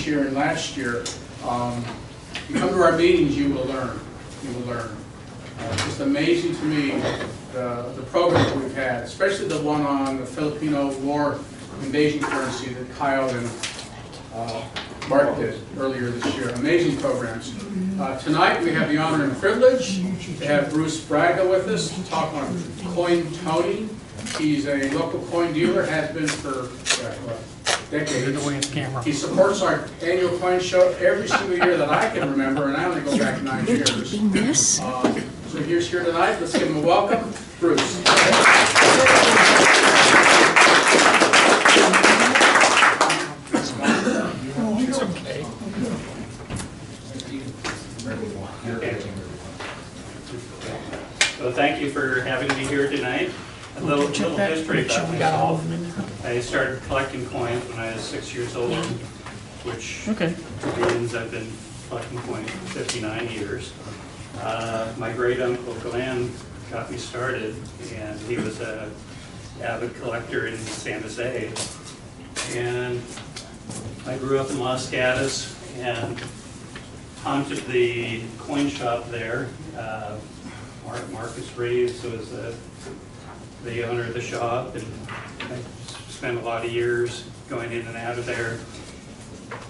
this year and last year. You come to our meetings, you will learn. You will learn. It's just amazing to me the programs that we've had, especially the one on the Filipino war invasion currency that Kyle and Mark did earlier this year. Amazing programs. Tonight we have the honor and privilege to have Bruce Braga with us to talk on coin toning. He's a local coin dealer, has been for decades. He supports our annual coin show every single year that I can remember, and I only go back 9 years. So he's here tonight. Let's give him a welcome. Bruce. It's okay. So thank you for having me here tonight. A little history about myself. I started collecting coins when I was 6 years old, which means I've been collecting coins for 59 years. My great uncle Glenn got me started, and he was an avid collector in San Jose. And I grew up in Los Gatos and haunted the coin shop there. Marcus Reeves was the owner of the shop, and I spent a lot of years going in and out of there.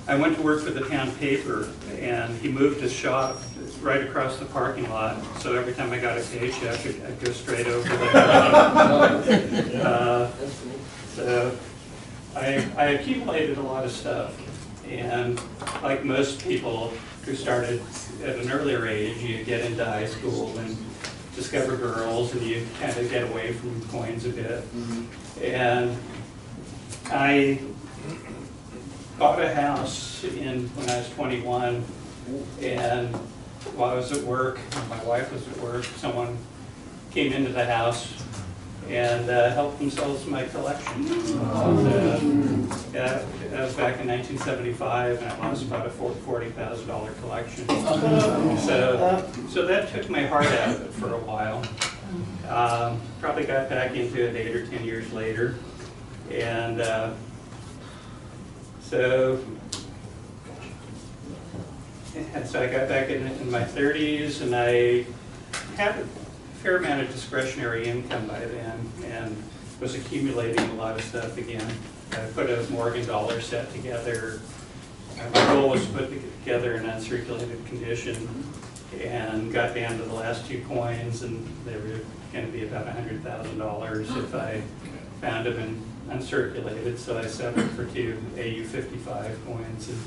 I went to work for the town paper, and he moved his shop right across the parking lot, so every time I got a paycheck, I'd go straight over there. So I accumulated a lot of stuff, and like most people who started at an earlier age, you get into high school and discover girls, and you kind of get away from coins a bit. And I bought a house when I was 21, and while I was at work, my wife was at work, someone came into the house and helped themselves to my collection. That was back in 1975, and I lost about a $40,000 collection. So that took my heart out of it for a while. Probably got back into it 8 or 10 years later. And so I got back in my 30s, and I had a fair amount of discretionary income by then, and was accumulating a lot of stuff again. I put a Morgan dollar set together. My goal was to put together an uncirculated condition, and got down to the last 2 coins, and they were going to be about $100,000 if I found them in uncirculated, so I settled for 2 AU-55 coins and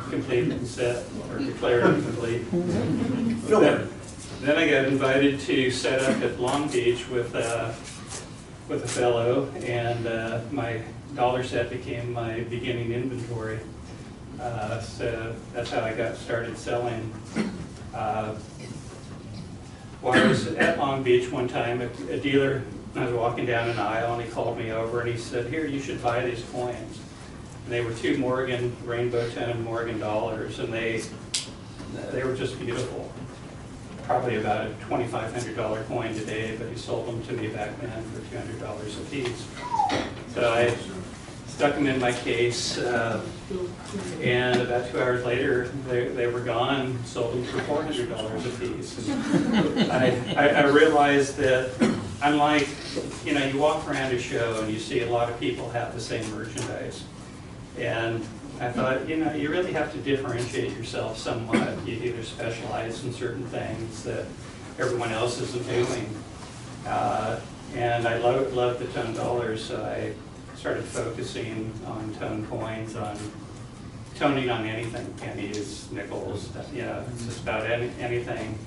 completed the set, or declared it complete. Then I got invited to set up at Long Beach with a fellow, and my dollar set became my beginning inventory. So that's how I got started selling. While I was at Long Beach one time, a dealer, I was walking down an aisle, and he called me over and he said, "Here, you should buy these coins." And they were 2 Morgan rainbow tone Morgan dollars, and they were just beautiful. Probably about a $2,500 coin today, but he sold them to me back then for $200 a piece. So I stuck them in my case, and about 2 hours later, they were gone. Sold them for $400 a piece. And I realized that, unlike, you walk around a show and you see a lot of people have the same merchandise, and I thought, you really have to differentiate yourself somewhat. You either specialize in certain things that everyone else isn't doing. And I love the tone dollars, so I started focusing on tone coins, on toning on anything, pennies, nickels, just about anything.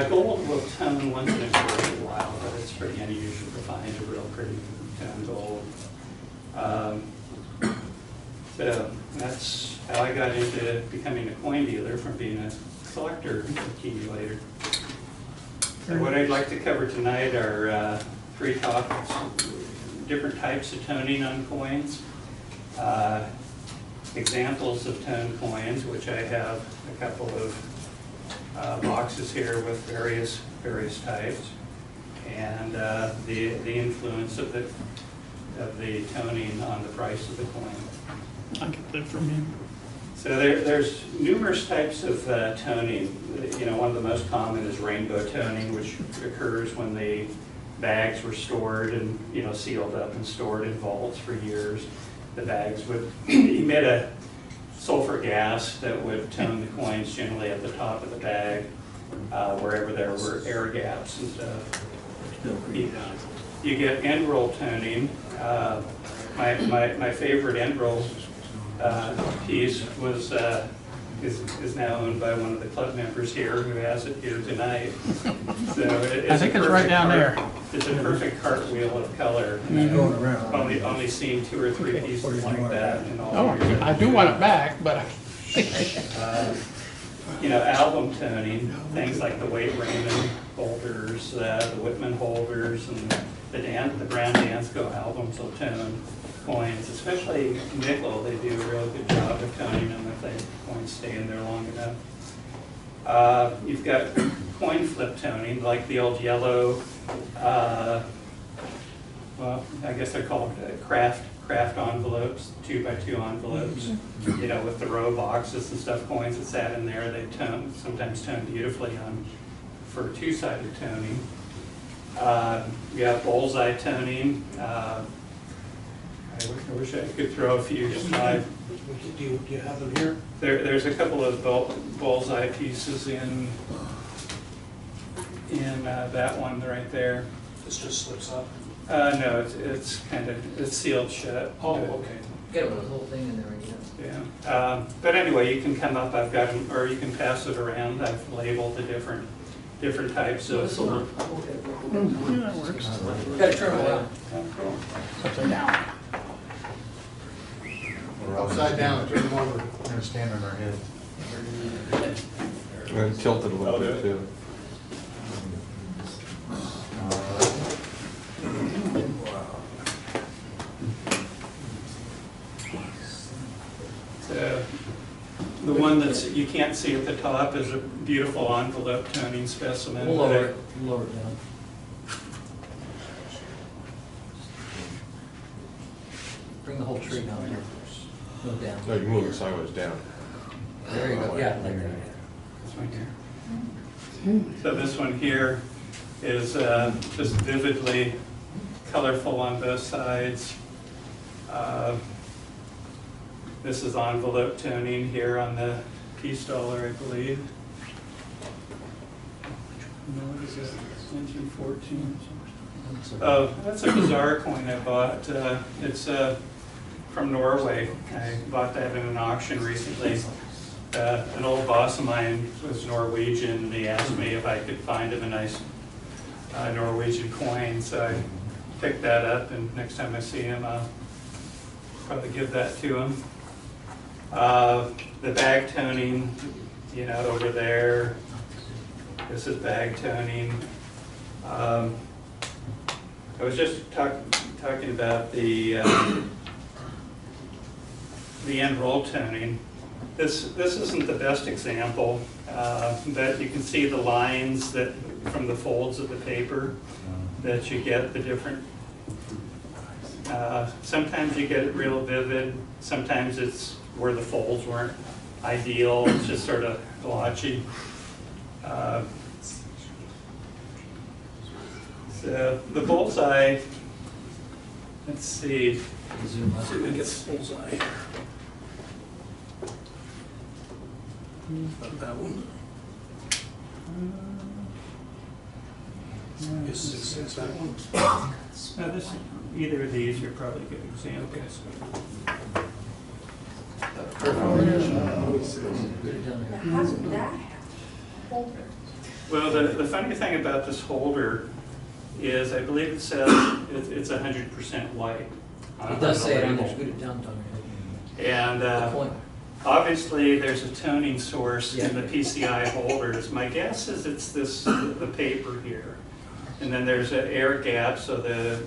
Gold will tone once in a great while, but it's pretty unusual to find a real pretty tone gold. So that's how I got into becoming a coin dealer from being a collector accumulator. So what I'd like to cover tonight are 3 topics: different types of toning on coins, examples of tone coins, which I have a couple of boxes here with various types, and the influence of the toning on the price of the coin. I'll get that from him. So there's numerous types of toning. You know, one of the most common is rainbow toning, which occurs when the bags were stored and, you know, sealed up and stored in vaults for years. The bags would emit a sulfur gas that would tone the coins generally at the top of the bag, wherever there were air gaps and stuff. You get end roll toning. My favorite end roll piece was is now owned by one of the club members here who has it here tonight. So I think it's right down there. It's a perfect cartwheel of color. Going around. Only seen 2 or 3 pieces like that in all Oh, years. I do want it back, but You know, album toning, things like the Wade Raymond holders, the Whitman holders, and the Brown Dansko albums will tone coins, especially nickel. They do a real good job of toning them if the coins stay in there long enough. You've got coin flip toning, like the old yellow, well, I guess they're called craft envelopes, 2x2 envelopes, you know, with the row boxes and stuff, coins that sat in there. They sometimes tone beautifully for two-sided toning. You have bullseye toning. I wish I could throw a few slide. Do you have them here? There's a couple of bullseye pieces in that one right there. This just slips up. No, it's sealed shut. Oh, okay. Get the whole thing in there again. Yeah. But anyway, you can come up. I've got them, or you can pass it around. I've labeled the different types So of. this will, yeah, that works. gotta turn it around. Oh, cool. Upside down. Upside down, turn them over. We're gonna stand on our head. We're gonna tilt it a little bit too. The one you can't see at the top is a beautiful envelope toning specimen. We'll lower it, lower it down. Bring the whole tree down here. Go down. No, you move it sideways down. There you go, yeah, like that. This one here. So this one here is just vividly colorful on both sides. This is envelope toning here on the piece dollar, I believe. No, what is this? 1914. Oh, that's a bizarre coin I bought. It's from Norway. I bought that in an auction recently. An old boss of mine was Norwegian, and he asked me if I could find him a nice Norwegian coin. So I picked that up, and next time I see him, I'll probably give that to him. The bag toning, you know, over there. This is bag toning. I was just talking about the end roll toning. This isn't the best example, but you can see the lines that from the folds of the paper that you get the different. Sometimes you get it real vivid. Sometimes it's where the folds weren't ideal. It's just sort of blotchy. So the bullseye. Let's see. Zoom up. See if we can get the bullseye here. Not that one. Is 6 that one? Now either of these are probably good examples. Put it down here. How did that happen? Well, the funny thing about this holder is I believe it says it's 100% white. It does say it on there, label. scoot it down, Tony. And The point. obviously there's a toning source in the Yeah. PCI holders. My guess is it's the paper here. And then there's an air gap so the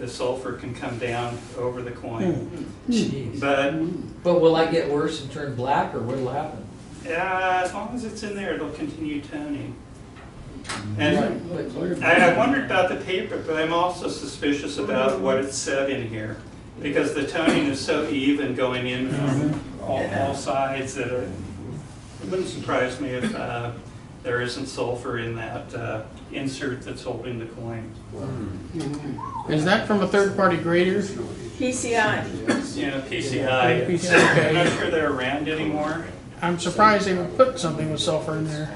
sulfur can come down over the coin. Jeez. But But will I get worse and turn black, or what'll happen? as long as it's in there, it'll continue toning. And But- I wondered about the paper, but I'm also suspicious about what it said in here. Because the toning is so even going in from all all sides that are, it wouldn't surprise me if there isn't sulfur in that insert that's holding the coin. Is that from a third-party grader? PCI. PCI. PCI, I'm not okay. sure they're around anymore. I'm surprised they would put something with sulfur in there.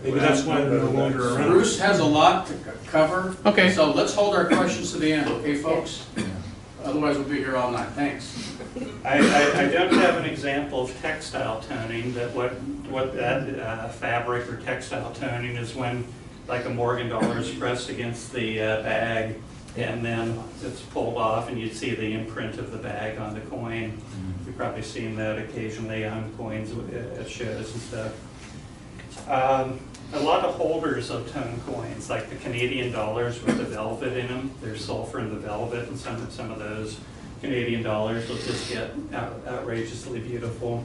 Maybe that's why they're no longer around. Bruce has a lot to cover. Okay. So let's hold our questions to the end, okay, folks? Otherwise, we'll be here all night. Thanks. I don't have an example of textile toning, but what that fabric or textile toning is when like a Morgan dollar is pressed against the bag and then it's pulled off and you see the imprint of the bag on the coin. You've probably seen that occasionally on coins at shows and stuff. A lot of holders of tone coins, like the Canadian dollars with the velvet in them, there's sulfur in the velvet, and some of those Canadian dollars will just get outrageously beautiful.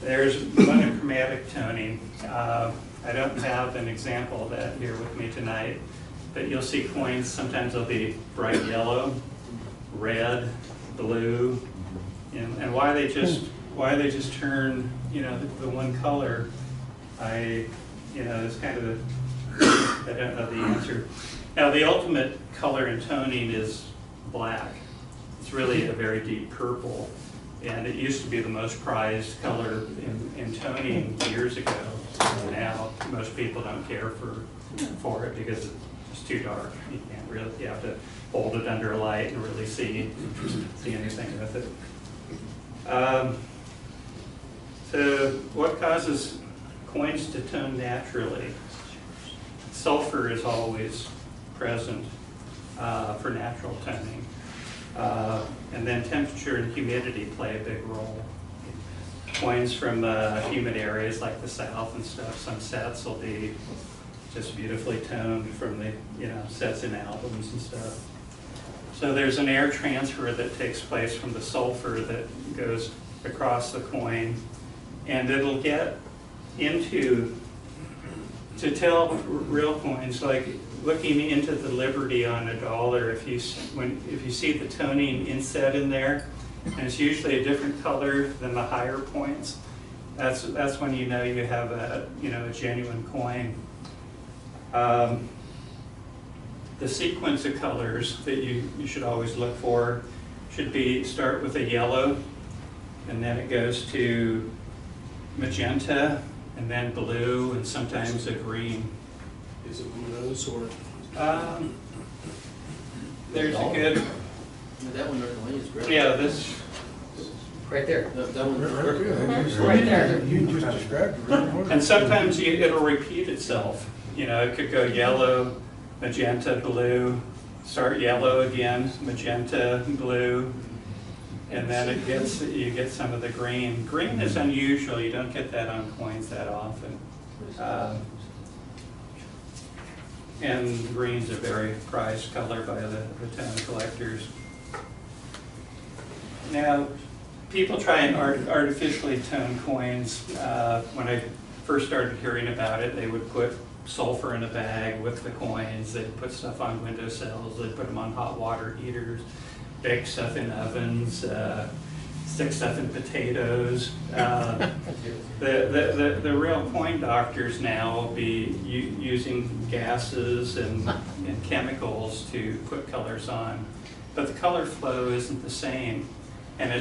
There's monochromatic toning. I don't have an example of that here with me tonight, but you'll see coins, sometimes they'll be bright yellow, red, blue, and why they just turn, the one color, is kind of I don't know the answer. Now, the ultimate color in toning is black. It's really a very deep purple, and it used to be the most prized color in toning years ago. Now, most people don't care for it because it's too dark. You can't really, you have to hold it under a light and really see anything with it. So what causes coins to tone naturally? Sulfur is always present for natural toning. And then temperature and humidity play a big role. Coins from humid areas like the South and stuff, some sets will be just beautifully toned from the sets in albums and stuff. So there's an air transfer that takes place from the sulfur that goes across the coin, and it'll get into, to tell real coins, like looking into the Liberty on a dollar, if you see the toning inset in there, and it's usually a different color than the higher points, that's when you know you have a genuine coin. The sequence of colors that you should always look for should start with a yellow, and then it goes to magenta, and then blue, and sometimes a green. Is it one of those or? There's a good, That one right away is great. yeah, this, Right there. That one. Right there. You just described it. Right? and sometimes it'll repeat itself. It could go yellow, magenta, blue, start yellow again, magenta, blue, and then you get some of the green. Green is unusual. You don't get that on coins that often. And green's a very prized color by the tone collectors. Now, people try and artificially tone coins. When I first started hearing about it, they would put sulfur in a bag with the coins. They'd put stuff on windowsills. They'd put them on hot water heaters, bake stuff in ovens, stick stuff in potatoes. The real coin doctors now will be using gases and chemicals to put colors on, but the color flow isn't the same, and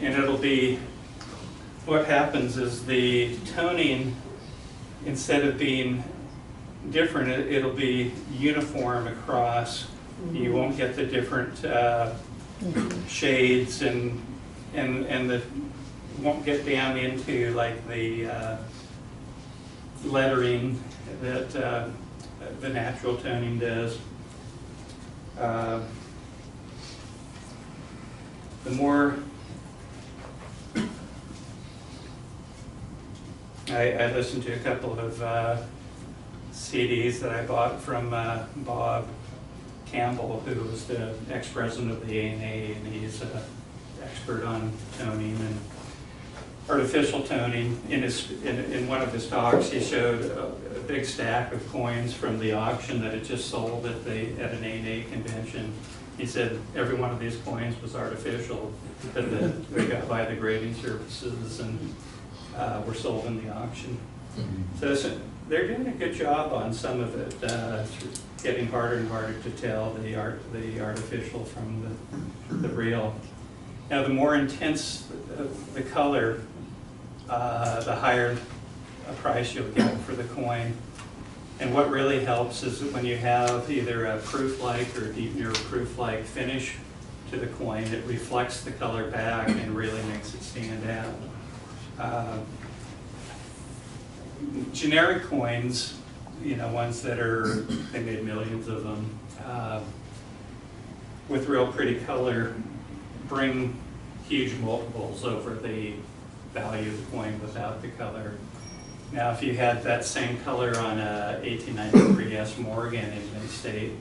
it'll be, what happens is the toning, instead of being different, it'll be uniform across. You won't get the different shades and the won't get down into like the lettering that the natural toning does. The more I listened to a couple of CDs that I bought from Bob Campbell, who was the ex-president of the ANA, and he's an expert on toning and artificial toning. In one of his talks, he showed a big stack of coins from the auction that had just sold at an ANA convention, He said every one of these coins was artificial, that they got by the grading services and were sold in the auction. So they're doing a good job on some of it. It's getting harder and harder to tell the artificial from the real. Now, the more intense the color, the higher a price you'll get for the coin. And what really helps is when you have either a proof-like or deep mirror proof-like finish to the coin, it reflects the color back and really makes it stand out. Generic coins, ones that they made millions of them, with real pretty color, bring huge multiples over the value of the coin without the color. Now, if you had that same color on a 1893 S Morgan in Mid-State,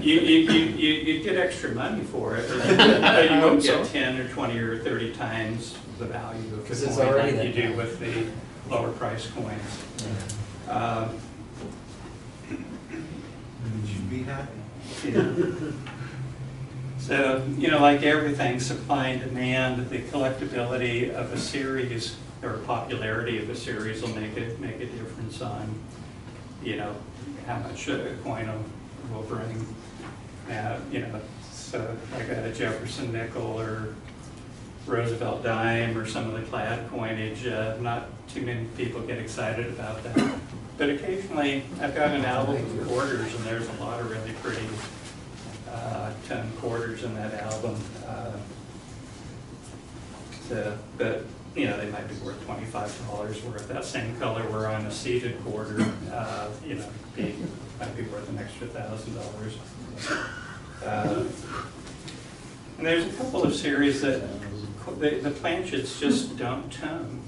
you'd get extra money for it, but you wouldn't get 10 or 20 or 30 times the value of the coin like you do with the lower price coins. Should be happy. Yeah. So, like everything, supply and demand, the collectability of a series or popularity of a series will make a difference on, how much a coin will bring. So like a Jefferson nickel or Roosevelt dime or some of the clad coinage, not too many people get excited about that. But occasionally, I've got an album of quarters, and there's a lot of really pretty ton quarters in that album. But they might be worth $25 worth. That same color were on a seeded quarter, might be worth an extra $1,000. And there's a couple of series that the planchets just don't tone.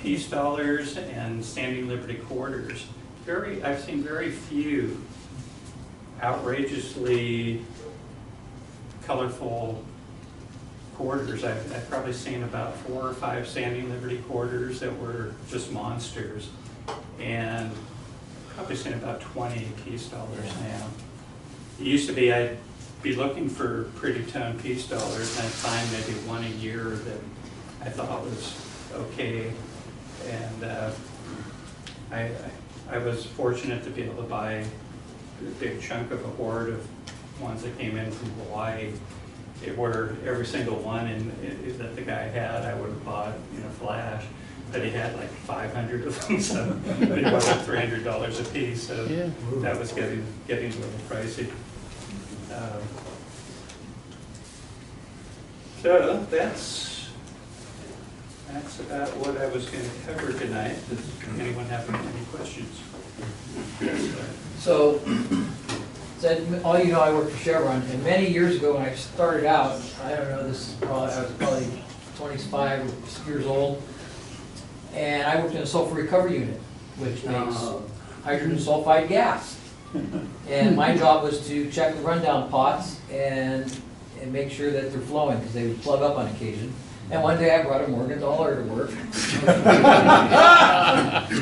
Peace dollars and standing liberty quarters. I've seen very few outrageously colorful quarters. I've probably seen about 4 or 5 standing liberty quarters that were just monsters, and probably seen about 20 peace dollars now. It used to be I'd be looking for pretty tone peace dollars, and I'd find maybe one a year that I thought was okay, and I was fortunate to be able to buy a big chunk of a hoard of ones that came in from Hawaii. Where every single one that the guy had, I would have bought in a flash, but he had like 500 of them, so it was $300 a piece. So yeah. That was getting a little pricey. So that's about what I was going to cover tonight. Does anyone have any questions? So, all you know, I worked for Chevron, and many years ago when I started out, I don't know, I was probably 25 years old, and I worked in a sulfur recovery unit, which makes hydrogen sulfide gas. And my job was to check the rundown pots and make sure that they're flowing, because they would plug up on occasion. And one day I brought a Morgan dollar to work.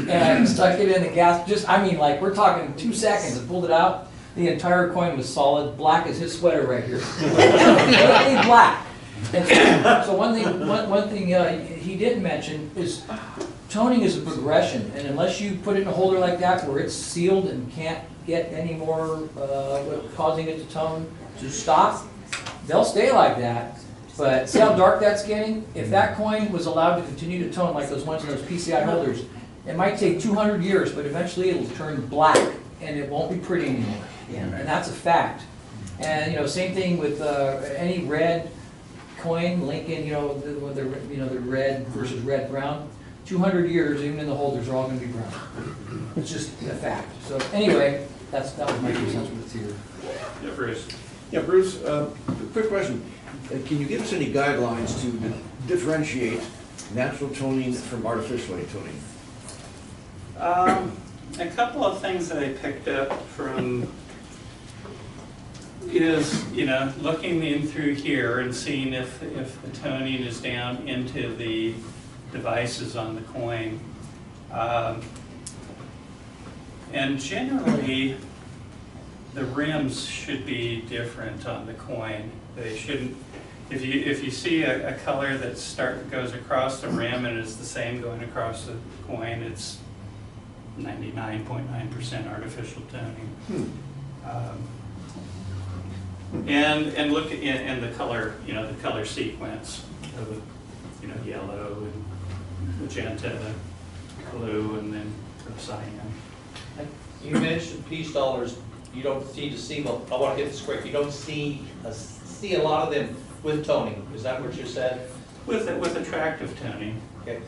And I stuck it in the gas, we're talking 2 seconds, I pulled it out. The entire coin was solid, black as his sweater right here. Completely black. And so one thing he didn't mention is toning is a progression, and unless you put it in a holder like that where it's sealed and can't get any more causing it to tone to stop, they'll stay like that. But see how dark that's getting? If that coin was allowed to continue to tone like those ones in those PCI holders, it might take 200 years, but eventually it'll turn black and it won't be pretty anymore. And that's a fact. And same thing with any red coin, Lincoln, the red versus red brown. 200 years, even in the holders, are all going to be brown. It's just a fact. So anyway, that was my 2 cents worth here. Yeah, Bruce. Yeah, Bruce. Quick question: can you give us any guidelines to differentiate natural toning from artificial toning? A couple of things that I picked up from is, looking in through here and seeing if the toning is down into the devices on the coin. And generally, the rims should be different on the coin. They shouldn't, if you see a color that goes across the rim and is the same going across the coin, it's 99.9% artificial toning. And look at and the color, the color sequence of yellow and magenta, blue, and then cyan. You mentioned peace dollars. You don't see to see. I want to get this correct. You don't see a lot of them with toning. Is that what you said? With attractive toning. Okay.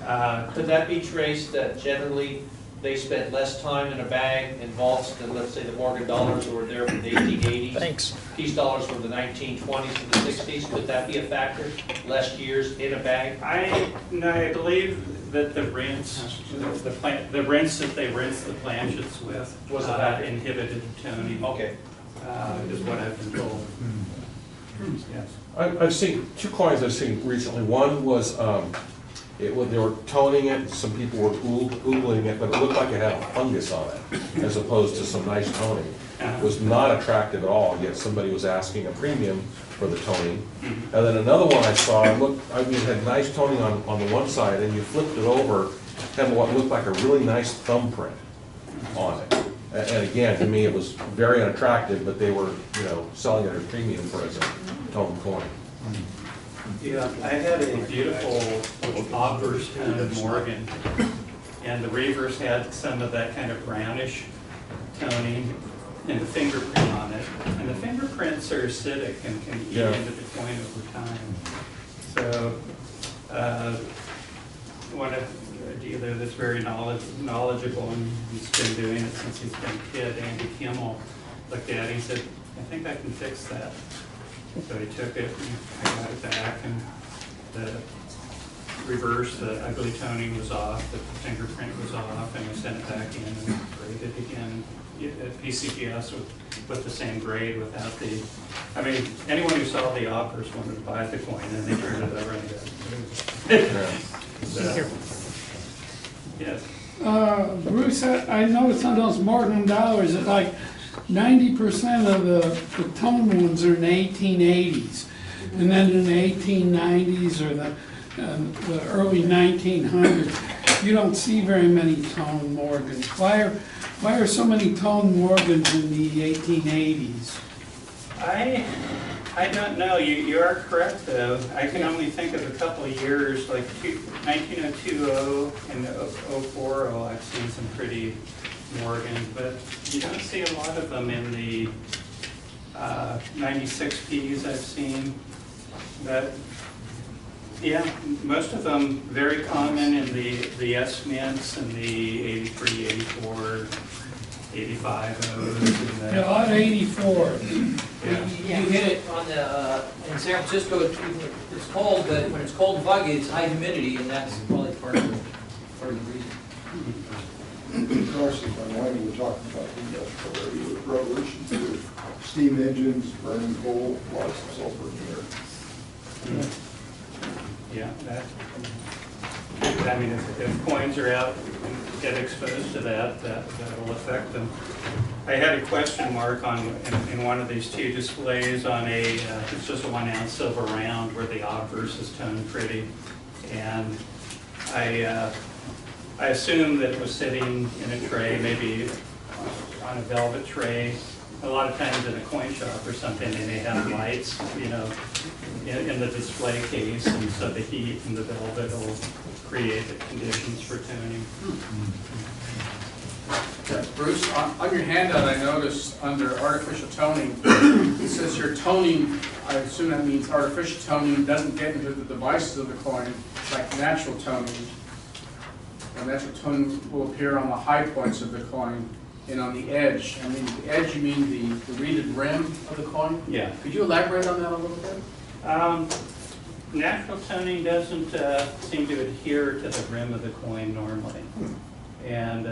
Could that be traced that generally they spent less time in a bag in vaults than, let's say, the Morgan dollars who were there from the 1880s? Thanks. Peace dollars from the 1920s and the 60s. Could that be a factor? Less years in a bag? I believe that the rinse, the rinse that they rinsed the planchets with Was a factor. inhibited toning. Okay. Is what I've been told. Yes. I've seen two coins I've seen recently. One was, they were toning it, some people were oogling it, but it looked like it had a fungus on it, as opposed to some nice toning. It was not attractive at all, yet somebody was asking a premium for the toning. And then another one I saw, it had nice toning on the one side, and you flipped it over, had what looked like a really nice thumbprint on it. And again, to me, it was very unattractive, but they were, selling it at a premium for as a toned coin. Yeah, I had a beautiful Oppers toned Morgan, and the reverse had some of that kind of brownish toning and the fingerprint on it. And the fingerprints are acidic and can eat into the coin over time. So, a dealer that's very knowledgeable, and he's been doing it since he's been a kid, Andy Kimmel, looked at it and he said, I think I can fix that. So he took it and I got it back, and the reverse, the ugly toning was off, the fingerprint was off, and we sent it back in and graded again at PCGS with the same grade without the, anyone who saw the offers wanted to buy the coin, and they turned it over and so, yes. Bruce, I noticed on those Morgan dollars that like 90% of the tone ones are in the 1880s, and then in the 1890s or the early 1900s, you don't see very many tone Morgans. Why are so many tone Morgans in the 1880s? I don't know. You are correct, though. I can only think of a couple of years, like 1920 and 040. I've seen some pretty Morgans, but you don't see a lot of them in the 96Ps I've seen. But yeah, most of them very common in the S mints and the 83, 84, 85 O's. A lot of 84. Yeah. You hit it on the, in San Francisco, it's cold, but when it's cold and foggy, it's high humidity, and that's probably part of the reason. Of course, when we were talking about the industrial revolution, steam engines, burning coal, lots of sulfur in there. Yeah, if coins are out and get exposed to that'll affect them. I had a question mark in one of these two displays on it's just a 1 ounce silver round where the obverse is toned pretty, and I assumed that it was sitting in a tray, maybe on a velvet tray. A lot of times in a coin shop or something, they may have lights, in the display case, and so the heat and the velvet will create the conditions for toning. Bruce, on your handout, I noticed under artificial toning, it says your toning, I assume that means artificial toning doesn't get into the devices of the coin like natural toning. And natural toning will appear on the high points of the coin and on the edge. I mean, the edge, you mean the reeded rim of the coin? Yeah. Could you elaborate on that a little bit? Natural toning doesn't seem to adhere to the rim of the coin normally. And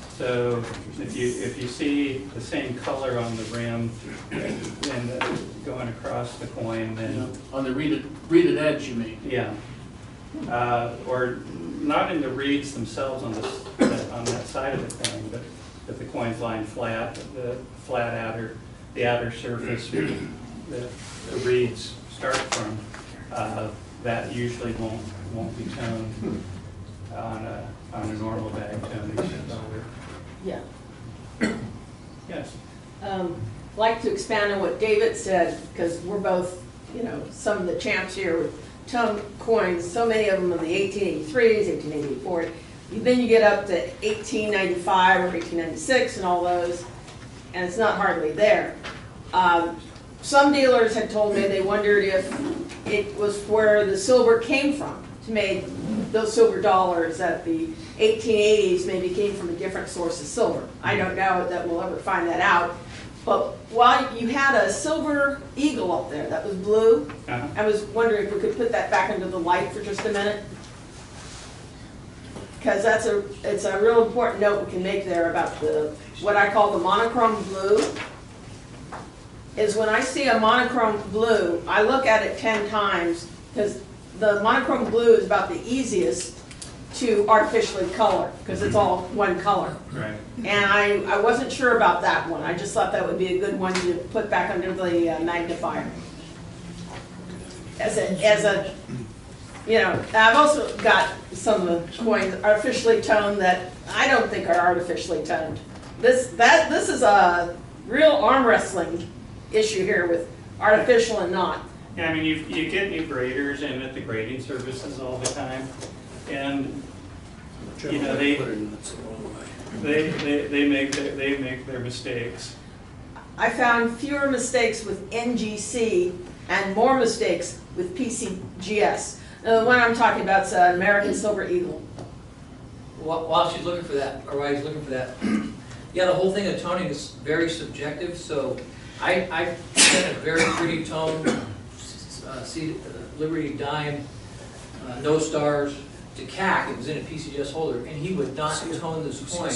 so if you see the same color on the rim and going across the coin, then... On the reeded edge, you mean? Yeah. Or not in the reeds themselves on that side of the coin, but If the coin's lying flat, the flat the outer surface the reeds start from, that usually won't be toned on a normal bag toning. Yeah. Yes. Like to expand on what David said, because we're both, some of the champs here with tone coins, so many of them in the 1883s, 1884. Then you get up to 1895 or 1896 and all those, and it's not hardly there. Some dealers had told me they wondered if it was where the silver came from to make those silver dollars, that the 1880s maybe came from a different source of silver. I don't know that we'll ever find that out. But while you had a silver eagle up there that was blue, I was wondering if we could put that back into the light for just a minute. Because it's a real important note we can make there about what I call the monochrome blue. Is when I see a monochrome blue, I look at it 10 times, because the monochrome blue is about the easiest to artificially color, because it's all one color. Right. And I wasn't sure about that one. I just thought that would be a good one to put back under the magnifier. I've also got some of the coins artificially toned that I don't think are artificially toned. This is a real arm wrestling issue here with artificial and not. Yeah, I mean, you get new graders in at the grading services all the time, and they make their mistakes. I found fewer mistakes with NGC and more mistakes with PCGS. Now, the one I'm talking about is an American Silver Eagle. While she's looking for that, or while he's looking for that, yeah, the whole thing of toning is very subjective. So I sent a very pretty tone, Liberty Dime, no stars, to CAC. It was in a PCGS holder, and he would not tone this coin.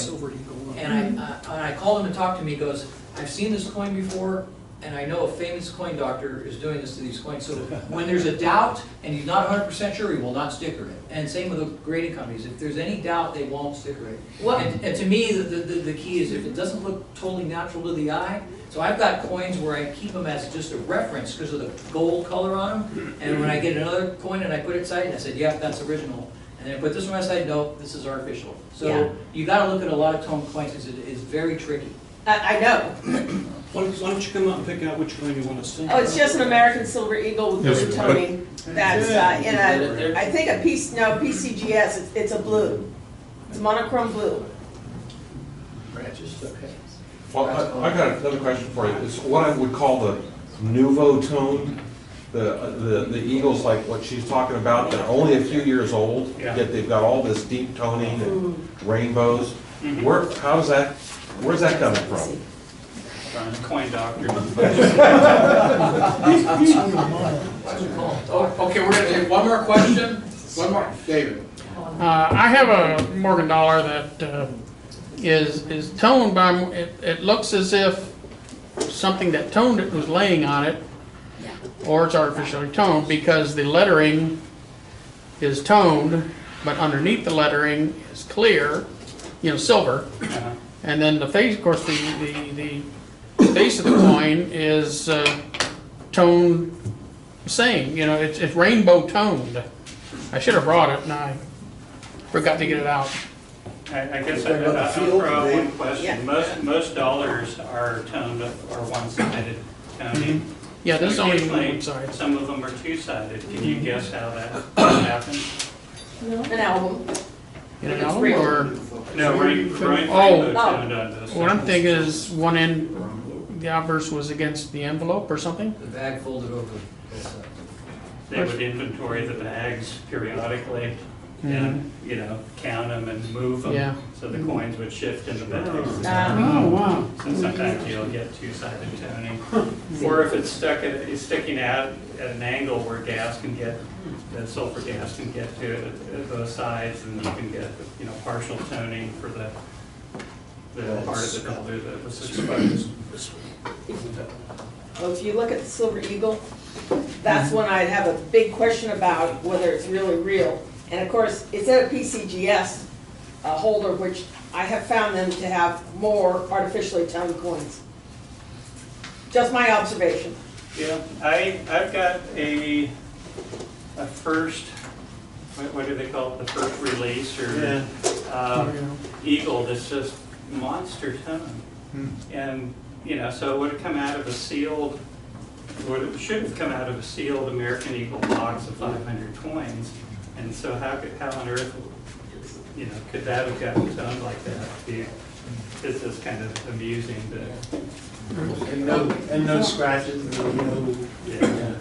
And I called him and talked to me. He goes, I've seen this coin before, and I know a famous coin doctor is doing this to these coins. So when there's a doubt and he's not 100% sure, he will not sticker it. And same with the grading companies. If there's any doubt, they won't sticker it. And to me, the key is if it doesn't look totally natural to the eye. So I've got coins where I keep them as just a reference because of the gold color on them. And when I get another coin and I put it aside, and I said, yeah, that's original. And then I put this one aside, no, this is artificial. So you got to look at a lot of tone coins because it is very tricky. I know. Why don't you come out and pick out which coin you want to send? Oh, it's just an American Silver Eagle with blue toning. That's in a, I think PCGS, it's a blue. It's monochrome blue. Well, I got another question for you. It's what I would call the nouveau tone. The Eagles, like what she's talking about, they're only a few years old, yet they've got all this deep toning and rainbows. Where's that coming from? From the coin doctor. Okay, we're gonna take one more question. One more, David. I have a Morgan dollar that is toned by, it looks as if something that toned it was laying on it, or it's artificially toned, because the lettering is toned, but underneath the lettering is clear, silver. And then the face, of course, the base of the coin is toned the same. It's rainbow toned. I should have brought it, and I forgot to get it out. I guess I'll throw out one question. Most dollars are toned or one-sided toning. Yeah, this is only Occasionally, one side. some of them are two-sided. Can you guess how that happens? An album. In an album, or? No, rainbow toned on this. What I'm thinking is one end, the obverse was against the envelope or something? The bag folded over. They would inventory the bags periodically and, count them and move them. Yeah. So the coins would shift in the bags. Oh, wow. So sometimes you'll get two-sided toning. Or if it's sticking out at an angle where the sulfur gas can get to it at both sides, and you can get, partial toning for the part of the color that was exposed. Well, if you look at the Silver Eagle, that's when I'd have a big question about whether it's really real. And of course, it's at a PCGS, holder, which I have found them to have more artificially toned coins. Just my observation. Yeah, I've got a first, what do they call it, the first release or eagle that's just monster tone. And, you know, so it would have come out of a sealed, it should have come out of a sealed American Eagle box of 500 coins. And so how on earth, you know, could that have gotten toned like that? It's just kind of amusing to. And no scratches, no. Yeah.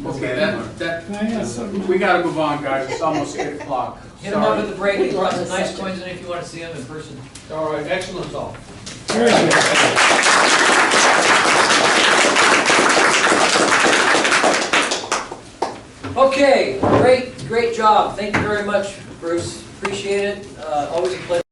Okay, that, Can I ask something? we gotta move on, guys, it's almost 8 o'clock. Hit them up at Sorry. the break, there's lots of nice coins in it if you want to see them in person. All right, excellent talk. Very good. Okay, great job. Thank you very much, Bruce. Appreciate it. Always a pleasure.